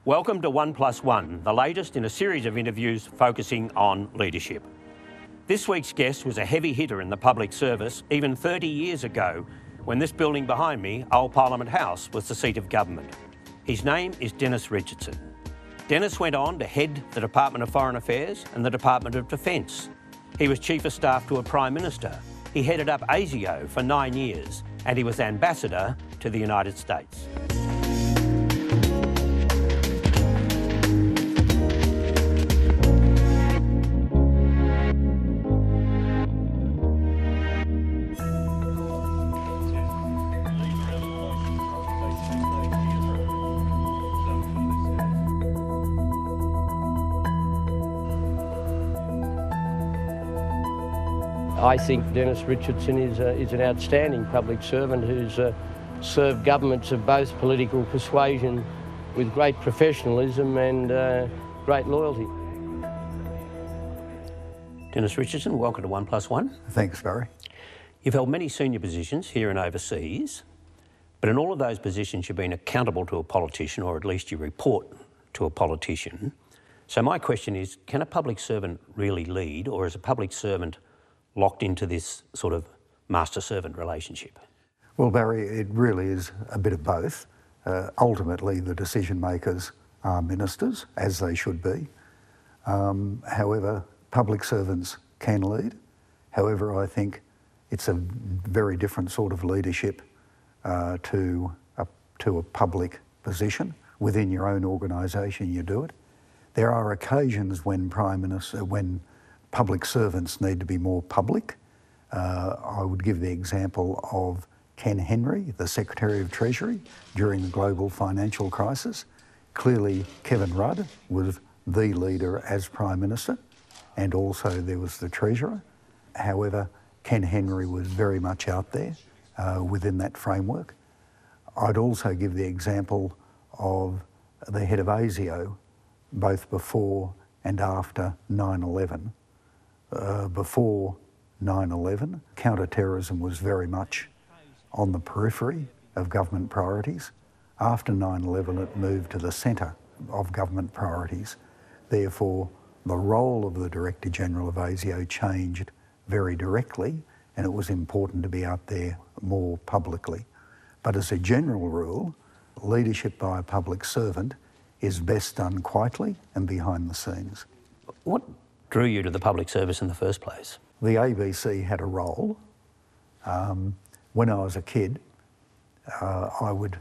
Welcome to 1+1, the latest in a series of interviews focusing on leadership. This week's guest was a heavy hitter in the public service even 30 years ago, when this building behind me, Old Parliament House, was the seat of government. His name is Dennis Richardson. Dennis went on to head the Department of Foreign Affairs and the Department of Defence. He was Chief of Staff to a Prime Minister. He headed up ASIO for 9 years, and he was Ambassador to the United States. I think Dennis Richardson is an outstanding public servant who's served governments of both political persuasion with great professionalism and great loyalty. Dennis Richardson, welcome to 1+1. Thanks, Barrie. You've held many senior positions here and overseas, but in all of those positions you've been accountable to a politician, or at least you report to a politician. So my question is, can a public servant really lead, or is a public servant locked into this sort of master-servant relationship? Well, Barrie, it really is a bit of both. Ultimately, the decision makers are ministers, as they should be. However, public servants can lead. However, I think it's a very different sort of leadership to a public position. Within your own organisation, you do it. There are occasions when public servants need to be more public. I would give the example of Ken Henry, the Secretary of Treasury, during the global financial crisis. Clearly, Kevin Rudd was the leader as Prime Minister, and also there was the Treasurer. However, Ken Henry was very much out there within that framework. I'd also give the example of the head of ASIO, both before and after 9/11. Before 9/11, counter-terrorism was very much on the periphery of government priorities. After 9/11, it moved to the centre of government priorities. Therefore, the role of the Director General of ASIO changed very directly, and it was important to be out there more publicly. But as a general rule, leadership by a public servant is best done quietly and behind the scenes. What drew you to the public service in the first place? The ABC had a role. When I was a kid, I would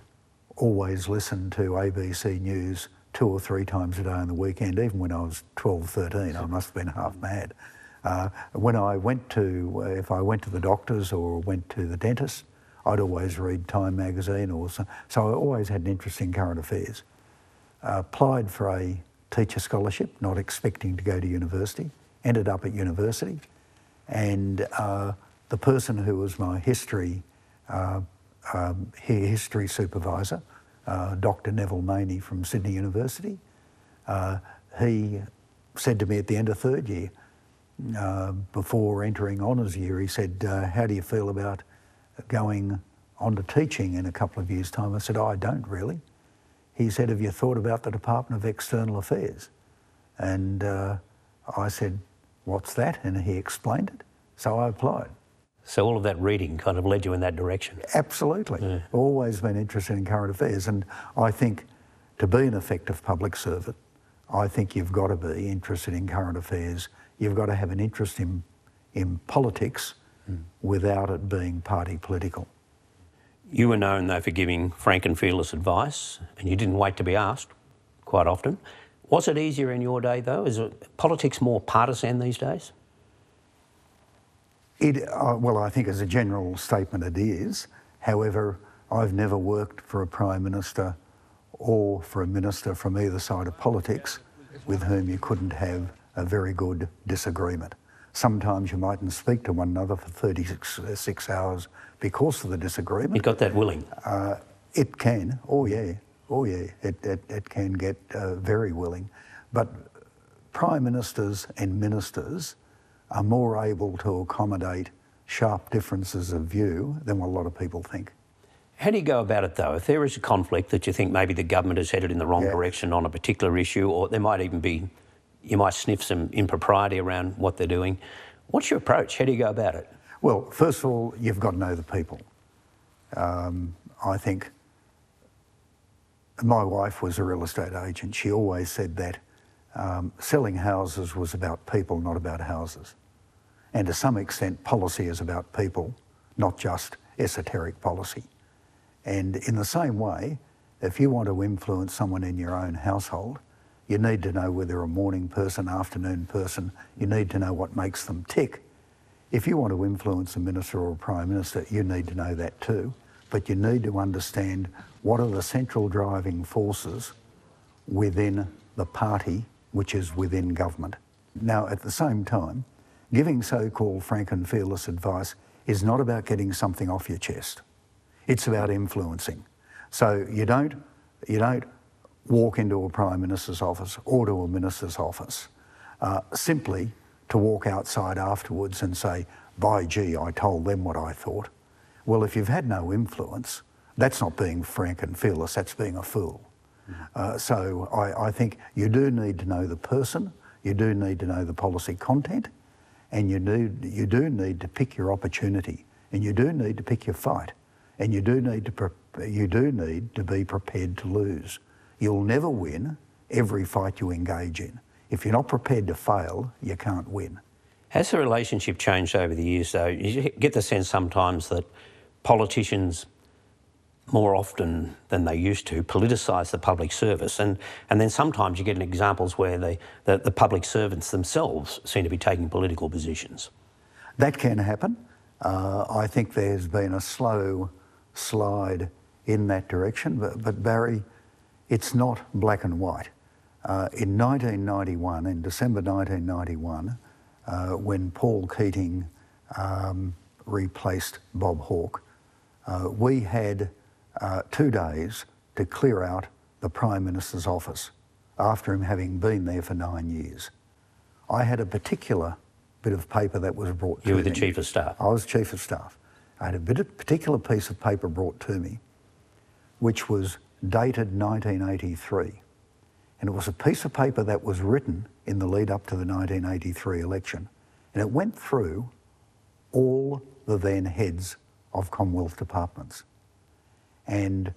always listen to ABC News 2 or 3 times a day on the weekend, even when I was 12, 13. I must have been half mad. When I went to, if I went to the doctors or went to the dentist, I'd always read Time magazine, so I always had an interest in current affairs. Applied for a teacher scholarship, not expecting to go to university, ended up at university, and the person who was my history supervisor, Dr. Neville Maney from Sydney University, he said to me at the end of 3rd year, before entering honours year, he said, how do you feel about going on to teaching in a couple of years' time? I said, I don't really. He said, have you thought about the Department of External Affairs? And I said, what's that? And he explained it. So I applied. So all of that reading kind of led you in that direction? Absolutely. Yeah. Always been interested in current affairs. And I think to be an effective public servant, I think you've got to be interested in current affairs. You've got to have an interest in politics without it being party political. You were known, though, for giving frank and fearless advice, and you didn't wait to be asked quite often. Was it easier in your day, though? Is politics more partisan these days? Well, I think as a general statement it is. However, I've never worked for a Prime Minister or for a minister from either side of politics with whom you couldn't have a very good disagreement. Sometimes you mightn't speak to one another for 36 hours because of the disagreement. You got that willing? It can, oh yeah, it can get very willing. But Prime Ministers and Ministers are more able to accommodate sharp differences of view than what a lot of people think. How do you go about it, though? If there is a conflict that you think maybe the government is headed in the wrong direction on a particular issue, or there might even be, you might sniff some impropriety around what they're doing, what's your approach? How do you go about it? Well, first of all, you've got to know the people. I think my wife was a real estate agent. She always said that selling houses was about people, not about houses. And to some extent, policy is about people, not just esoteric policy. And in the same way, if you want to influence someone in your own household, you need to know whether they're a morning person, afternoon person. You need to know what makes them tick. If you want to influence a minister or a prime minister, you need to know that too. But you need to understand what are the central driving forces within the party, which is within government. Now, at the same time, giving so-called frank and fearless advice is not about getting something off your chest. It's about influencing. So you don't walk into a Prime Minister's office or to a Minister's office simply to walk outside afterwards and say, by gee, I told them what I thought. Well, if you've had no influence, that's not being frank and fearless, that's being a fool. So I think you do need to know the person, you do need to know the policy content, and you do need to pick your opportunity, and you do need to pick your fight, and you do need to be prepared to lose. You'll never win every fight you engage in. If you're not prepared to fail, you can't win. Has the relationship changed over the years, though? You get the sense sometimes that politicians, more often than they used to, politicise the public service, and then sometimes you get examples where the public servants themselves seem to be taking political positions. That can happen. I think there's been a slow slide in that direction, but Barrie, it's not black and white. In 1991, in December 1991, when Paul Keating replaced Bob Hawke, we had 2 days to clear out the Prime Minister's office after him having been there for 9 years. I had a particular bit of paper that was brought to me. You were the Chief of Staff? I was Chief of Staff. I had a particular piece of paper brought to me which was dated 1983. And it was a piece of paper that was written in the lead up to the 1983 election. And it went through all the then heads of Commonwealth departments and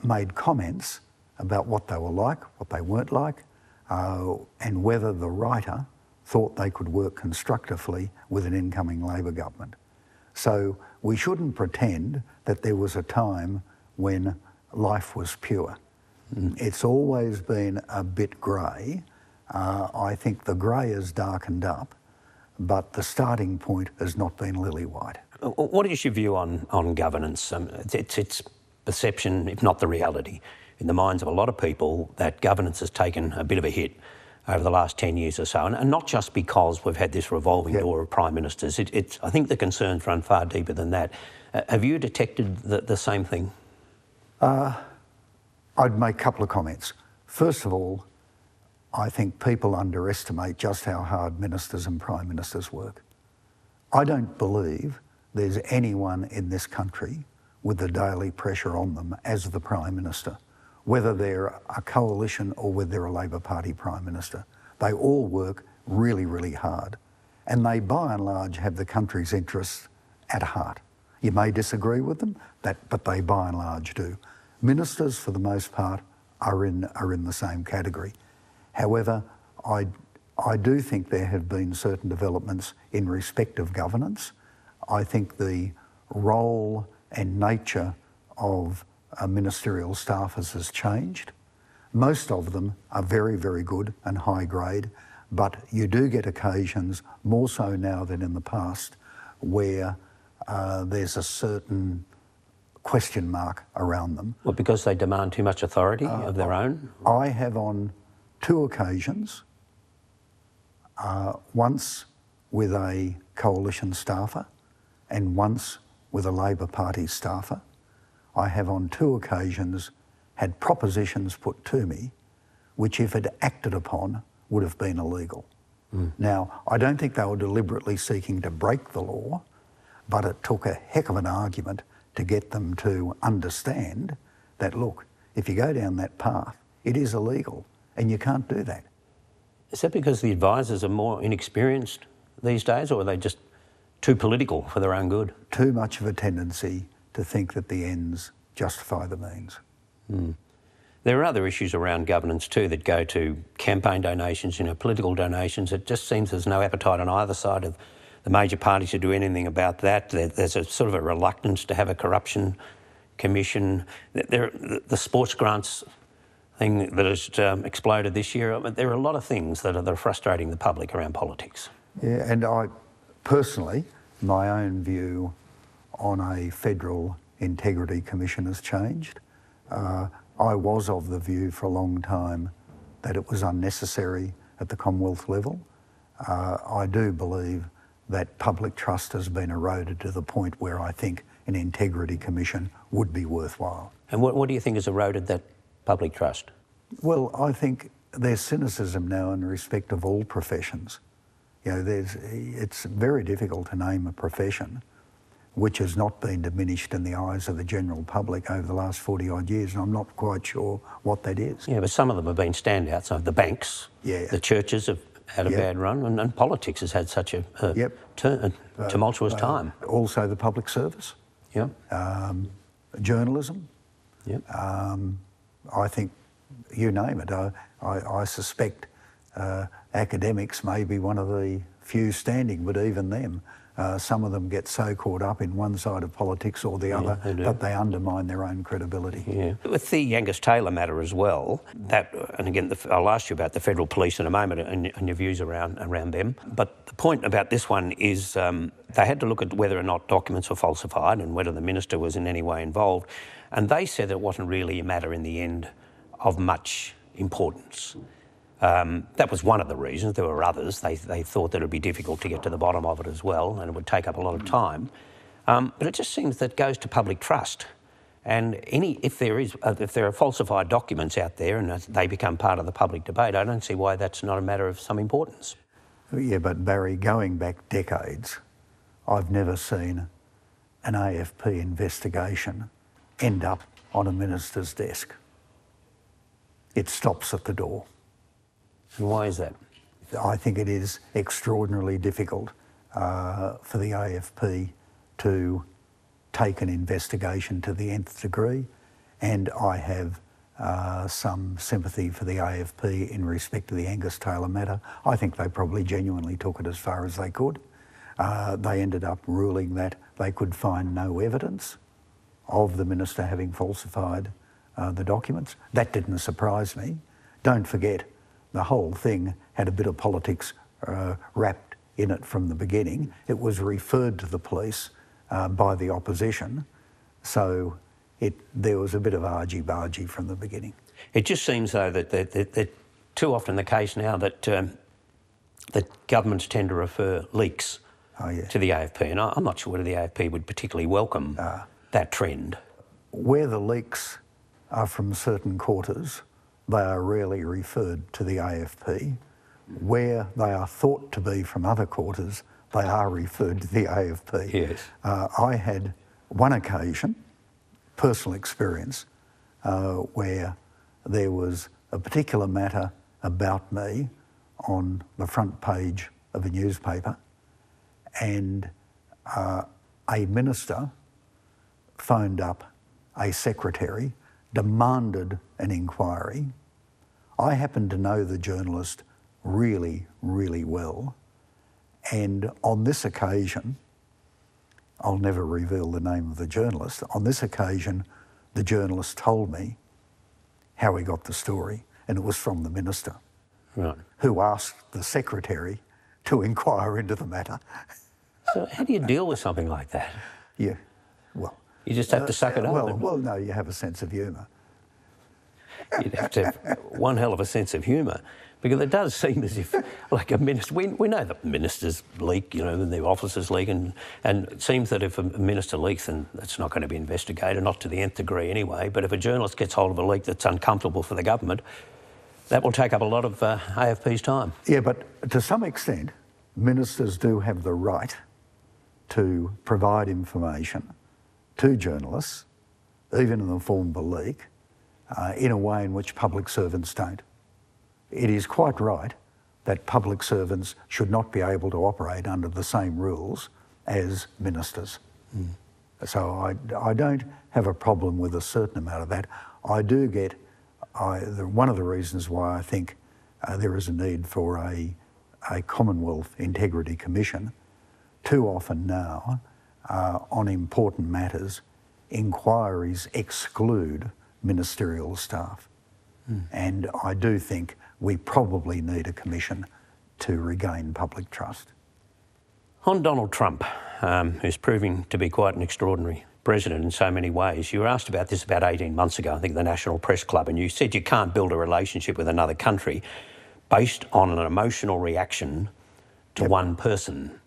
made comments about what they were like, what they weren't like, and whether the writer thought they could work constructively with an incoming Labor government. So we shouldn't pretend that there was a time when life was pure. It's always been a bit grey. I think the grey has darkened up, but the starting point has not been lily-white. What is your view on governance? It's perception, if not the reality, in the minds of a lot of people that governance has taken a bit of a hit over the last 10 years or so, and not just because we've had this revolving door of Prime Ministers. I think the concerns run far deeper than that. Have you detected the same thing? I'd make a couple of comments. First of all, I think people underestimate just how hard ministers and prime ministers work. I don't believe there's anyone in this country with the daily pressure on them as the Prime Minister, whether they're a coalition or whether they're a Labor Party Prime Minister. They all work really, really hard, and they by and large have the country's interests at heart. You may disagree with them, but they by and large do. Ministers, for the most part, are in the same category. However, I do think there have been certain developments in respect of governance. I think the role and nature of ministerial staffers has changed. Most of them are very, very good and high grade, but you do get occasions, more so now than in the past, where there's a certain question mark around them. Well, because they demand too much authority of their own? I have on 2 occasions, once with a coalition staffer and once with a Labor Party staffer, I have on 2 occasions had propositions put to me which, if it acted upon, would have been illegal. Now, I don't think they were deliberately seeking to break the law, but it took a heck of an argument to get them to understand that, look, if you go down that path, it is illegal and you can't do that. Is that because the advisors are more inexperienced these days, or are they just too political for their own good? Too much of a tendency to think that the ends justify the means. There are other issues around governance too that go to campaign donations, political donations. It just seems there's no appetite on either side of the major parties to do anything about that. There's a sort of a reluctance to have a corruption commission. The sports grants thing that has exploded this year. I mean, there are a lot of things that are frustrating the public around politics. Yeah, and I personally, my own view on a federal integrity commission has changed. I was of the view for a long time that it was unnecessary at the Commonwealth level. I do believe that public trust has been eroded to the point where I think an integrity commission would be worthwhile. And what do you think has eroded that public trust? Well, I think there's cynicism now in respect of all professions. It's very difficult to name a profession which has not been diminished in the eyes of the general public over the last 40-odd years, and I'm not quite sure what that is. Yeah, but some of them have been standouts. So the banks, the churches have had a bad run, and politics has had such a tumultuous time. Also the public service. Journalism. I think, you name it. I suspect academics may be one of the few standing, but even them, some of them get so caught up in one side of politics or the other that they undermine their own credibility. Yeah. With the Angus Taylor matter as well, and again, I'll ask you about the federal police in a moment and your views around them. But the point about this one is they had to look at whether or not documents were falsified and whether the minister was in any way involved. And they said it wasn't really a matter in the end of much importance. That was one of the reasons. There were others. They thought that it would be difficult to get to the bottom of it as well, and it would take up a lot of time. But it just seems that goes to public trust. And if there are falsified documents out there and they become part of the public debate, I don't see why that's not a matter of some importance. Yeah, but Barrie, going back decades, I've never seen an AFP investigation end up on a minister's desk. It stops at the door. And why is that? I think it is extraordinarily difficult for the AFP to take an investigation to the nth degree, and I have some sympathy for the AFP in respect to the Angus Taylor matter. I think they probably genuinely took it as far as they could. They ended up ruling that they could find no evidence of the minister having falsified the documents. That didn't surprise me. Don't forget, the whole thing had a bit of politics wrapped in it from the beginning. It was referred to the police by the opposition, so there was a bit of argy-bargy from the beginning. It just seems, though, that too often the case now that governments tend to refer leaks to the AFP, and I'm not sure whether the AFP would particularly welcome that trend. Where the leaks are from certain quarters, they are rarely referred to the AFP. Where they are thought to be from other quarters, they are referred to the AFP. Yes. I had one occasion, personal experience, where there was a particular matter about me on the front page of a newspaper, and a minister phoned up a secretary, demanded an inquiry. I happened to know the journalist really, really well, and on this occasion, I'll never reveal the name of the journalist, on this occasion the journalist told me how he got the story, and it was from the minister, who asked the secretary to inquire into the matter. So how do you deal with something like that? Yeah, well... You just have to suck it up. Well, no, you have a sense of humour. You'd have to have one hell of a sense of humour, because it does seem as if, like a minister, we know that ministers leak, and their officers leak, and it seems that if a minister leaks, then it's not going to be investigated, not to the nth degree anyway, but if a journalist gets hold of a leak that's uncomfortable for the government, that will take up a lot of AFP's time. Yeah, but to some extent, ministers do have the right to provide information to journalists, even in the form of a leak, in a way in which public servants don't. It is quite right that public servants should not be able to operate under the same rules as ministers. So I don't have a problem with a certain amount of that. I do get, one of the reasons why I think there is a need for a Commonwealth Integrity Commission. Too often now, on important matters, inquiries exclude ministerial staff. And I do think we probably need a commission to regain public trust. On Donald Trump, who's proving to be quite an extraordinary president in so many ways. You were asked about this about 18 months ago, I think, at the National Press Club, and you said you can't build a relationship with another country based on an emotional reaction to one person.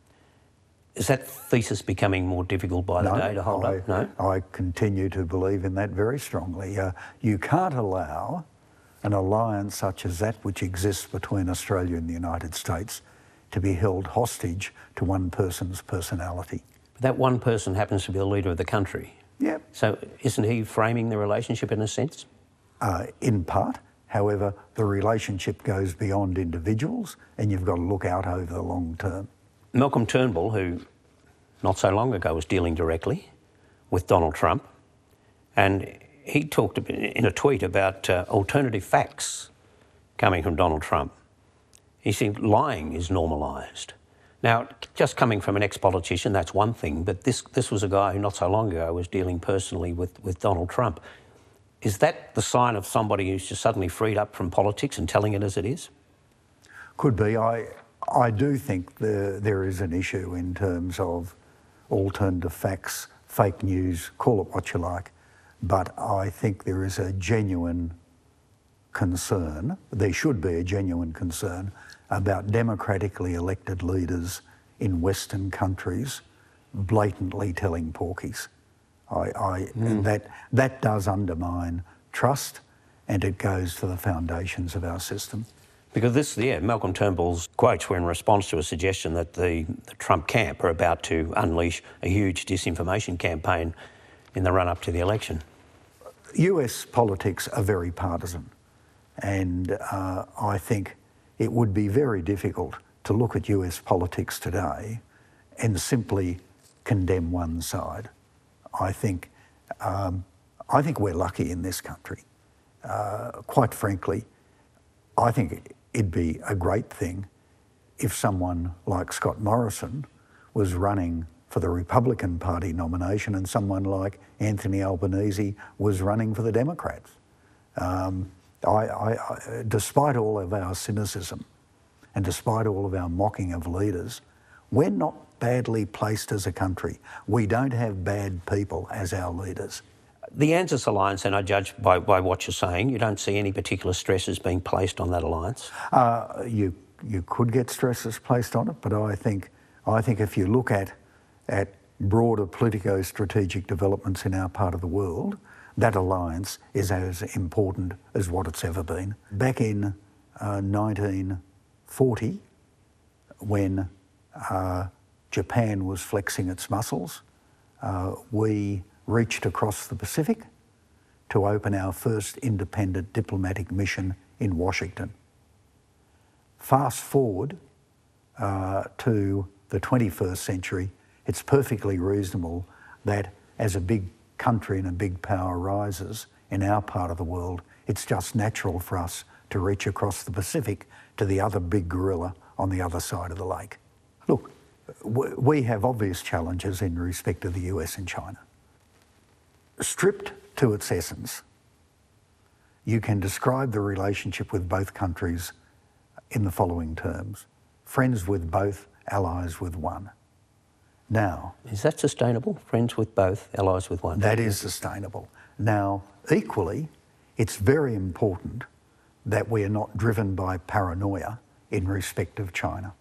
Is that thesis becoming more difficult by the day to hold up? No? I continue to believe in that very strongly. You can't allow an alliance such as that which exists between Australia and the United States to be held hostage to one person's personality. But that one person happens to be the leader of the country. Yeah. So isn't he framing the relationship in a sense? In part. However, the relationship goes beyond individuals and you've got to look out over the long term. Malcolm Turnbull, who not so long ago was dealing directly with Donald Trump, and he talked in a tweet about alternative facts coming from Donald Trump. He said lying is normalised. Now, just coming from an ex-politician, that's one thing, but this was a guy who not so long ago was dealing personally with Donald Trump. Is that the sign of somebody who's just suddenly freed up from politics and telling it as it is? Could be. I do think there is an issue in terms of alternative facts, fake news, call it what you like, but I think there is a genuine concern, there should be a genuine concern about democratically elected leaders in Western countries blatantly telling porkies. That does undermine trust and it goes to the foundations of our system. Because Malcolm Turnbull's quotes were in response to a suggestion that the Trump camp are about to unleash a huge disinformation campaign in the run-up to the election. US politics are very partisan, and I think it would be very difficult to look at US politics today and simply condemn one side. I think we're lucky in this country. Quite frankly, I think it'd be a great thing if someone like Scott Morrison was running for the Republican Party nomination and someone like Anthony Albanese was running for the Democrats. Despite all of our cynicism and despite all of our mocking of leaders, we're not badly placed as a country. We don't have bad people as our leaders. The ANZUS alliance, and I judge by what you're saying, you don't see any particular stresses being placed on that alliance? You could get stresses placed on it, but I think if you look at broader politico-strategic developments in our part of the world, that alliance is as important as what it's ever been. Back in 1940, when Japan was flexing its muscles, we reached across the Pacific to open our first independent diplomatic mission in Washington. Fast forward to the 21st century, it's perfectly reasonable that as a big country and a big power rises in our part of the world, it's just natural for us to reach across the Pacific to the other big gorilla on the other side of the lake. Look, we have obvious challenges in respect of the US and China. Stripped to its essence, you can describe the relationship with both countries in the following terms: friends with both, allies with one. Now, is that sustainable? Friends with both, allies with one? That is sustainable. Now, equally, it's very important that we are not driven by paranoia in respect of China.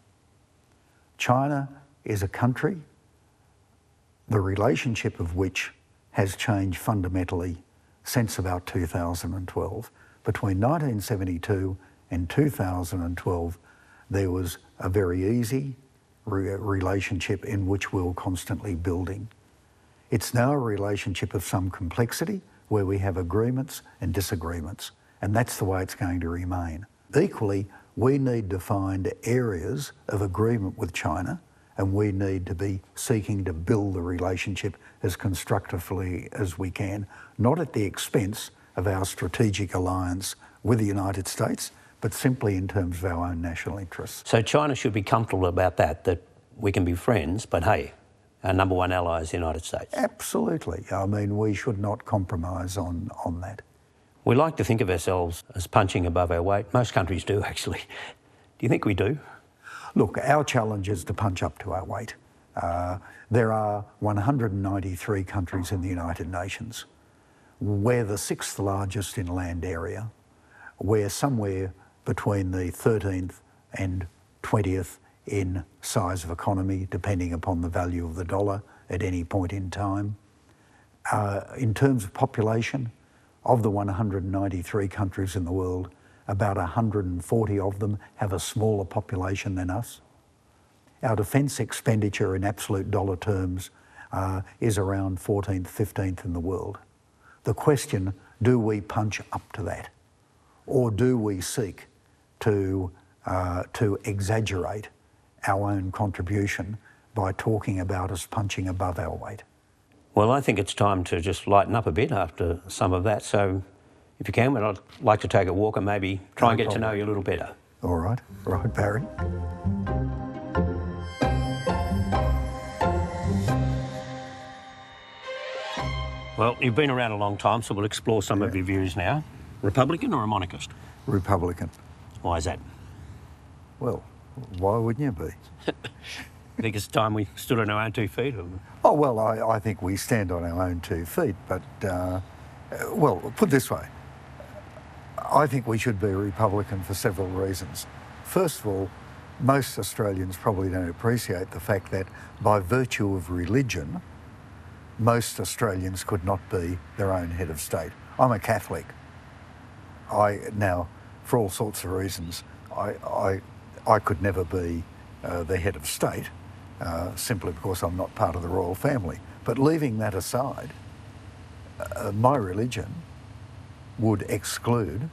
China is a country, the relationship of which has changed fundamentally since about 2012. Between 1972 and 2012, there was a very easy relationship in which we were constantly building. It's now a relationship of some complexity where we have agreements and disagreements, and that's the way it's going to remain. Equally, we need to find areas of agreement with China, and we need to be seeking to build the relationship as constructively as we can, not at the expense of our strategic alliance with the United States, but simply in terms of our own national interests. So China should be comfortable about that we can be friends, but hey, our number one ally is the United States. Absolutely. I mean, we should not compromise on that. We like to think of ourselves as punching above our weight. Most countries do, actually. Do you think we do? Look, our challenge is to punch up to our weight. There are 193 countries in the United Nations. We're the 6th largest in land area. We're somewhere between the 13th and 20th in size of economy, depending upon the value of the dollar at any point in time. In terms of population, of the 193 countries in the world, about 140 of them have a smaller population than us. Our defence expenditure in absolute dollar terms is around 14th, 15th in the world. The question, do we punch up to that? Or do we seek to exaggerate our own contribution by talking about us punching above our weight? Well, I think it's time to just lighten up a bit after some of that. So if you can, I'd like to take a walk and maybe try and get to know you a little better. All right, Barrie. Well, you've been around a long time, so we'll explore some of your views now. Republican or a monarchist? Republican. Why is that? Well, why wouldn't you be? I think it's time we stood on our own 2 feet. Or... Oh, well, I think we stand on our own 2 feet, but, well, put it this way. I think we should be a Republican for several reasons. First of all, most Australians probably don't appreciate the fact that by virtue of religion, most Australians could not be their own head of state. I'm a Catholic. Now, for all sorts of reasons, I could never be the head of state, simply because I'm not part of the royal family. But leaving that aside, my religion would exclude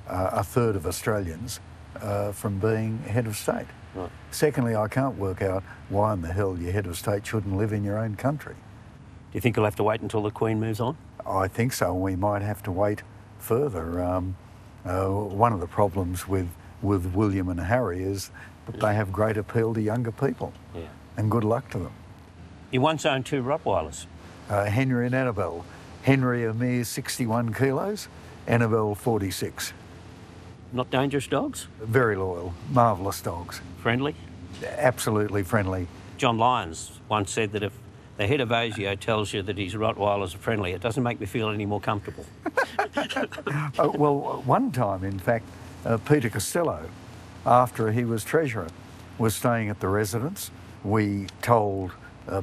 a third of Australians from being head of state. Right. Secondly, I can't work out why in the hell your head of state shouldn't live in your own country. Do you think you'll have to wait until the Queen moves on? I think so. We might have to wait further. One of the problems with William and Harry is that they have great appeal to younger people. Yeah. And good luck to them. You once owned 2 Rottweilers. Henry and Annabelle. Henry a mere 61 kilos, Annabelle 46. Not dangerous dogs? Very loyal, marvellous dogs. Friendly? Absolutely friendly. John Lyons once said that if the head of ASIO tells you that his Rottweilers are friendly, it doesn't make me feel any more comfortable. Well, one time, in fact, Peter Costello, after he was Treasurer, was staying at the residence. We told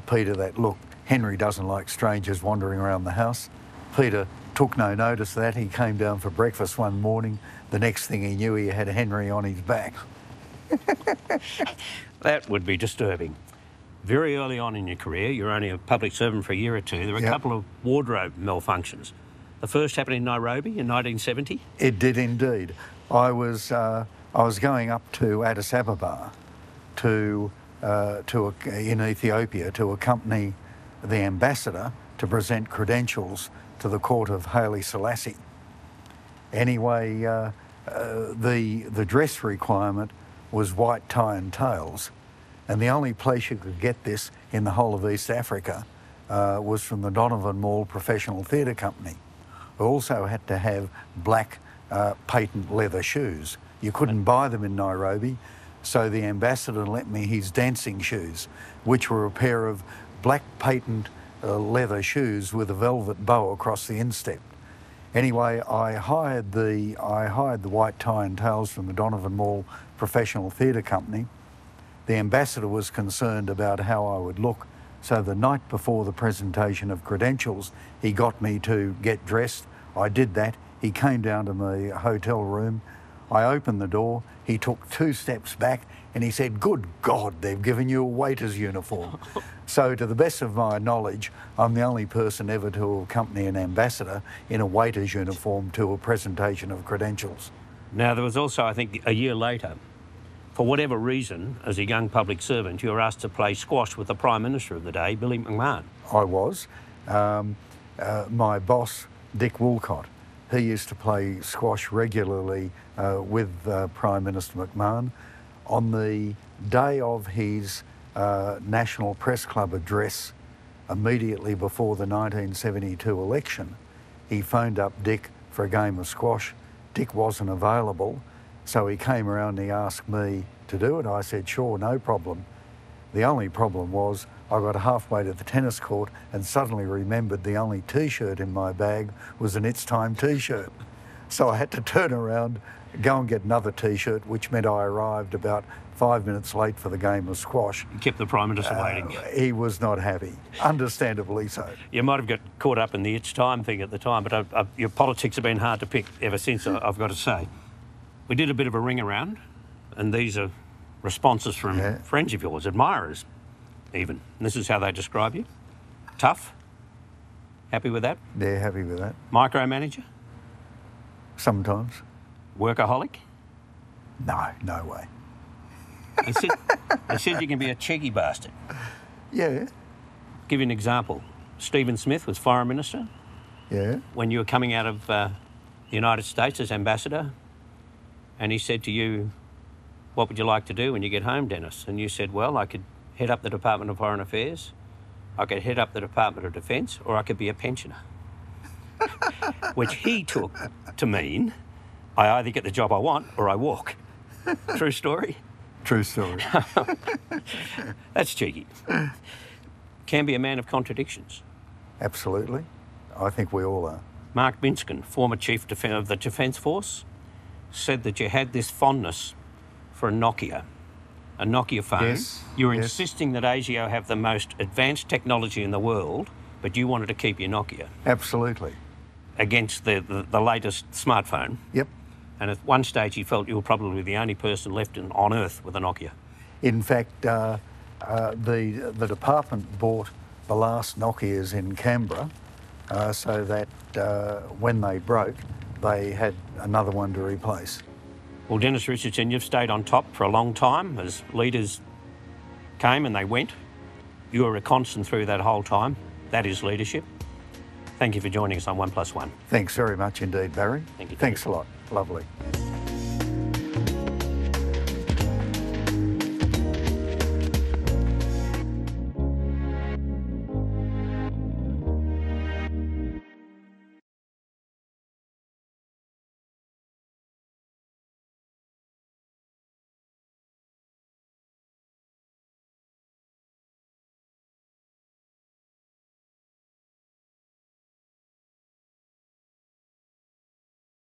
Peter that, look, Henry doesn't like strangers wandering around the house. Peter took no notice of that. He came down for breakfast one morning. The next thing he knew, he had Henry on his back. That would be disturbing. Very early on in your career, you're only a public servant for a year or two, there were a couple of wardrobe malfunctions. The first happened in Nairobi in 1970? It did indeed. I was going up to Addis Ababa in Ethiopia to accompany the ambassador to present credentials to the court of Haile Selassie. Anyway, the dress requirement was white tie and tails. And the only place you could get this in the whole of East Africa was from the Donovan Mall Professional Theatre Company. We also had to have black patent leather shoes. You couldn't buy them in Nairobi, so the ambassador lent me his dancing shoes, which were a pair of black patent leather shoes with a velvet bow across the instep. Anyway, I hired the white tie and tails from the Donovan Mall Professional Theatre Company. The ambassador was concerned about how I would look, so the night before the presentation of credentials, he got me to get dressed. I did that. He came down to my hotel room. I opened the door, he took 2 steps back and he said, "Good God, they've given you a waiter's uniform." So to the best of my knowledge, I'm the only person ever to accompany an ambassador in a waiter's uniform to a presentation of credentials. Now, there was also, I think, a year later, for whatever reason, as a young public servant, you were asked to play squash with the Prime Minister of the day, Billy McMahon. I was. My boss, Dick Woolcott, he used to play squash regularly with Prime Minister McMahon. On the day of his National Press Club address, immediately before the 1972 election, he phoned up Dick for a game of squash. Dick wasn't available, so he came around and he asked me to do it. I said, sure, no problem. The only problem was I got halfway to the tennis court and suddenly remembered the only T-shirt in my bag was an It's Time T-shirt. So I had to turn around, go and get another T-shirt, which meant I arrived about 5 minutes late for the game of squash. You kept the Prime Minister waiting. He was not happy, understandably so. You might have got caught up in the It's Time thing at the time, but your politics have been hard to pick ever since, I've got to say. We did a bit of a ring around, and these are responses from friends of yours, admirers even. And this is how they describe you. Tough? Happy with that? They're happy with that. Micromanager? Sometimes. Workaholic? No, no way. They said you can be a cheeky bastard. Yeah. Give you an example. Stephen Smith was Foreign Minister. Yeah. When you were coming out of the United States as ambassador, and he said to you, "What would you like to do when you get home, Dennis?" And you said, "Well, I could head up the Department of Foreign Affairs, I could head up the Department of Defence, or I could be a pensioner." Which he took to mean, I either get the job I want or I walk. True story? True story. That's cheeky. Can be a man of contradictions. Absolutely. I think we all are. Mark Binskin, former Chief of the Defence Force, said that you had this fondness for a Nokia phone. Yes. You were insisting that ASIO have the most advanced technology in the world, but you wanted to keep your Nokia. Absolutely. Against the latest smartphone. Yep. And at one stage, he felt you were probably the only person left on Earth with a Nokia. In fact, the department bought the last Nokias in Canberra so that when they broke, they had another one to replace. Well, Dennis Richardson, you've stayed on top for a long time as leaders came and they went. You were a constant through that whole time. That is leadership. Thank you for joining us on 1+1. Thanks very much indeed, Barry. Thank you. Thanks a lot. Lovely.